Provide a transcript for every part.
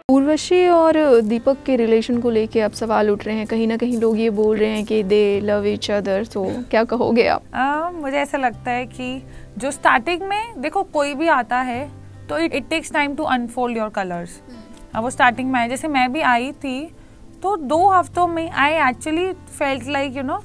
उर्वशी और दीपक के रिलेशन को लेके अब सवाल उठ रहे हैं, कहीं ना कहीं लोग ये बोल रहे हैं कि दे लव ईच अदर, तो क्या कहोगे आप? मुझे ऐसा लगता है कि जो स्टार्टिंग में देखो कोई भी आता है तो it takes time to unfold your colours. अब वो स्टार्टिंग में जैसे मैं भी आई थी तो 2 हफ्तों में I actually felt like you know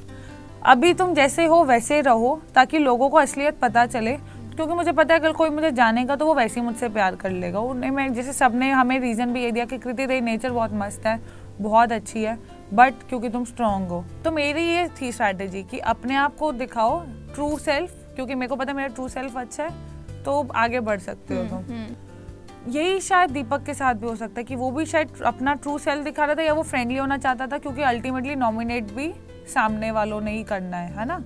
अभी तुम जैसे हो वैसे रहो ताकि लोगों को असलियत पता चले, क्योंकि मुझे पता है अगर कोई मुझे जानेगा तो वो वैसे ही मुझसे प्यार कर लेगा। उन्हें मैं जैसे सबने हमें रीज़न भी ये दिया कि कृति तेरी नेचर बहुत मस्त है, बहुत अच्छी है, बट क्योंकि तुम स्ट्रांग हो। तो मेरी ये थी स्ट्रैटेजी कि अपने आप को दिखाओ ट्रू सेल्फ, क्योंकि मेरे को पता है मेरा ट्रू सेल्फ अच्छा है तो आगे बढ़ सकते हो तुम। यही शायद दीपक के साथ भी हो सकता है कि वो भी शायद अपना ट्रू सेल्फ दिखा रहा था या वो फ्रेंडली होना चाहता था, क्योंकि अल्टीमेटली नॉमिनेट भी सामने वालों ने ही करना है ना।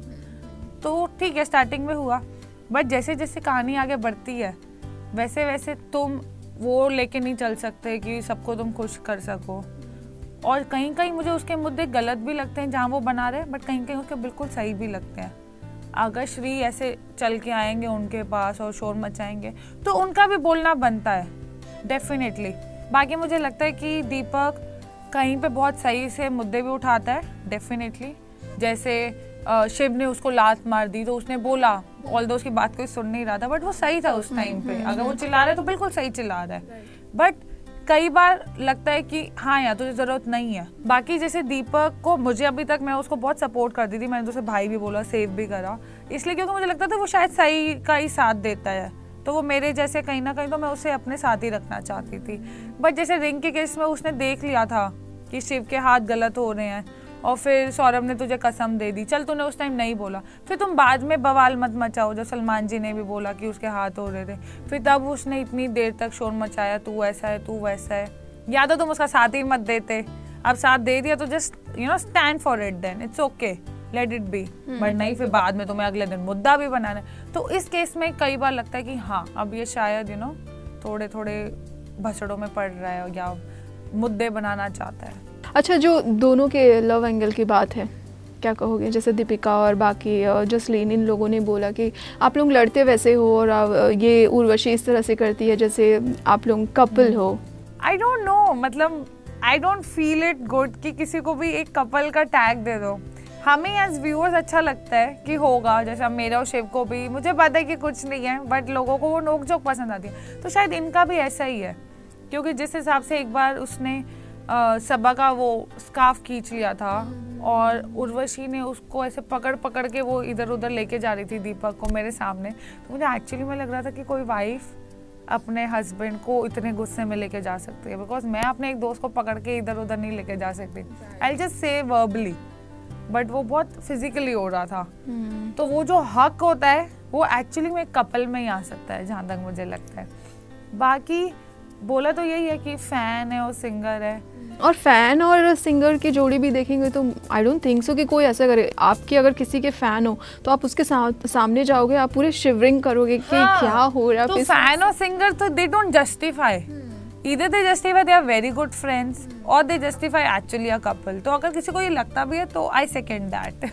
तो ठीक है स्टार्टिंग में हुआ, बट जैसे जैसे कहानी आगे बढ़ती है वैसे वैसे तुम वो लेके नहीं चल सकते कि सबको तुम खुश कर सको। और कहीं कहीं मुझे उसके मुद्दे गलत भी लगते हैं जहाँ वो बना रहे हैं, बट कहीं कहीं उसके बिल्कुल सही भी लगते हैं। अगर श्री ऐसे चल के आएंगे उनके पास और शोर मचाएंगे तो उनका भी बोलना बनता है डेफिनेटली। बाकी मुझे लगता है कि दीपक कहीं पे बहुत सही से मुद्दे भी उठाता है डेफिनेटली। जैसे शिव ने उसको लात मार दी तो उसने बोला, ऑल्दो उसकी बात कोई सुन नहीं रहा था, बट वो सही था उस टाइम पे। अगर वो चिल्ला रहा है तो बिल्कुल सही चिल्ला रहा है, बट कई बार लगता है कि हाँ यार तुझे जरूरत नहीं है। बाकी जैसे दीपक को मुझे अभी तक मैं उसको बहुत सपोर्ट करती थी, मैंने तो उसे भाई भी बोला, सेव भी करा, इसलिए क्योंकि मुझे लगता था वो शायद सही का ही साथ देता है, तो वो मेरे जैसे कहीं ना कहीं तो मैं उसे अपने साथ ही रखना चाहती थी। बट जैसे रिंग के केस में उसने देख लिया था कि शिव के हाथ गलत हो रहे हैं और फिर सौरभ ने तुझे कसम दे दी, चल तूने उस टाइम नहीं बोला, फिर तुम बाद में बवाल मत मचाओ। जो सलमान जी ने भी बोला कि उसके हाथ हो रहे थे, फिर तब उसने इतनी देर तक शोर मचाया तू ऐसा है तू वैसा है। या तो तुम उसका साथ ही मत देते, अब साथ दे दिया तो just you know stand for it, then it's okay, let it be. But नहीं फिर बाद में तुम्हें अगले दिन मुद्दा भी बनाना है। तो इस केस में कई बार लगता है कि हाँ अब ये शायद यू नो थोड़े थोड़े भसड़ों में पड़ रहा है या मुद्दे बनाना चाहता है। अच्छा, जो दोनों के लव एंगल की बात है क्या कहोगे? जैसे दीपिका और बाकी जसलीन, इन लोगों ने बोला कि आप लोग लड़ते वैसे हो और ये उर्वशी इस तरह से करती है जैसे आप लोग कपल हो। आई डोंट नो, मतलब I don't feel it good कि किसी को भी एक कपल का टैग दे दो। हमें एज व्यूअर्स अच्छा लगता है कि होगा, जैसे अब मेरा और शिव को भी मुझे पता है कि कुछ नहीं है, बट लोगों को वो नोक झोंक पसंद आती है, तो शायद इनका भी ऐसा ही है। क्योंकि जिस हिसाब से एक बार उसने सबा का वो स्कार्फ खींच लिया था और उर्वशी ने उसको ऐसे पकड़ पकड़ के वो इधर उधर लेके जा रही थी दीपक को मेरे सामने, तो मुझे एक्चुअली में लग रहा था कि कोई वाइफ अपने हस्बैंड को इतने गुस्से में लेके जा सकती है, बिकॉज मैं अपने एक दोस्त को पकड़ के इधर उधर नहीं लेके जा सकती। I just say verbally, but वो बहुत फिजिकली हो रहा था। तो वो जो हक होता है वो एक्चुअली में कपल में ही आ सकता है जहाँ तक मुझे लगता है। बाकी बोला तो यही है कि फैन है और सिंगर है, और फैन और सिंगर की जोड़ी भी देखेंगे तो आई डोंट थिंक सो कि कोई ऐसा करे। आपकी अगर किसी के फैन हो तो आप उसके सामने जाओगे, आप पूरे शिवरिंग करोगे कि हाँ, क्या हो रहा है। तो फैन और सिंगर तो they don't justify, either they justify they are very good friends और they justify actually a couple. तो अगर किसी को ये लगता भी है तो आई सेकेंड दैट।